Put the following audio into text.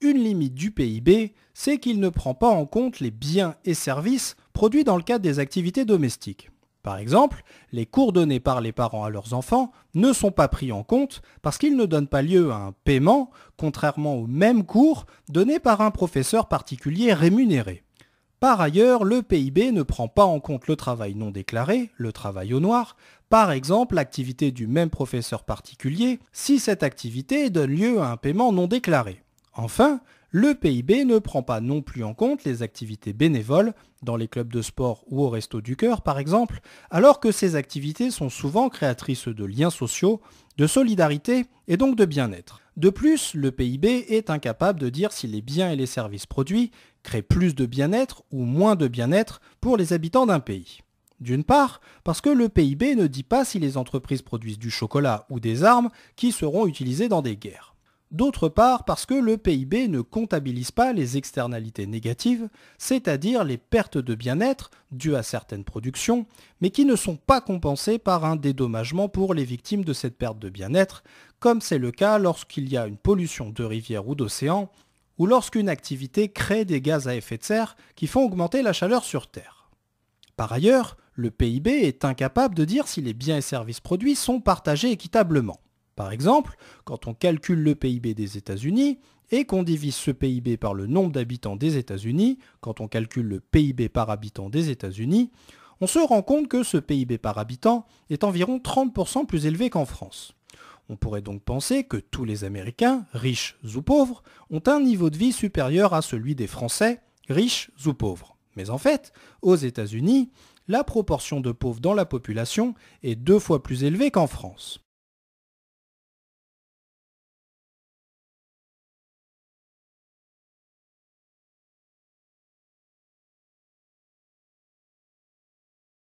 Une limite du PIB, c'est qu'il ne prend pas en compte les biens et services produits dans le cadre des activités domestiques. Par exemple, les cours donnés par les parents à leurs enfants ne sont pas pris en compte parce qu'ils ne donnent pas lieu à un paiement, contrairement aux mêmes cours donnés par un professeur particulier rémunéré. Par ailleurs, le PIB ne prend pas en compte le travail non déclaré, le travail au noir, par exemple l'activité du même professeur particulier, si cette activité donne lieu à un paiement non déclaré. Enfin, le PIB ne prend pas non plus en compte les activités bénévoles, dans les clubs de sport ou au Resto du Cœur par exemple, alors que ces activités sont souvent créatrices de liens sociaux, de solidarité et donc de bien-être. De plus, le PIB est incapable de dire si les biens et les services produits créent plus de bien-être ou moins de bien-être pour les habitants d'un pays. D'une part, parce que le PIB ne dit pas si les entreprises produisent du chocolat ou des armes qui seront utilisées dans des guerres. D'autre part, parce que le PIB ne comptabilise pas les externalités négatives, c'est-à-dire les pertes de bien-être dues à certaines productions, mais qui ne sont pas compensées par un dédommagement pour les victimes de cette perte de bien-être, comme c'est le cas lorsqu'il y a une pollution de rivières ou d'océans, ou lorsqu'une activité crée des gaz à effet de serre qui font augmenter la chaleur sur Terre. Par ailleurs, le PIB est incapable de dire si les biens et services produits sont partagés équitablement. Par exemple, quand on calcule le PIB des États-Unis et qu'on divise ce PIB par le nombre d'habitants des États-Unis, quand on calcule le PIB par habitant des États-Unis, on se rend compte que ce PIB par habitant est environ 30% plus élevé qu'en France. On pourrait donc penser que tous les Américains, riches ou pauvres, ont un niveau de vie supérieur à celui des Français, riches ou pauvres. Mais en fait, aux États-Unis, la proportion de pauvres dans la population est 2 fois plus élevée qu'en France.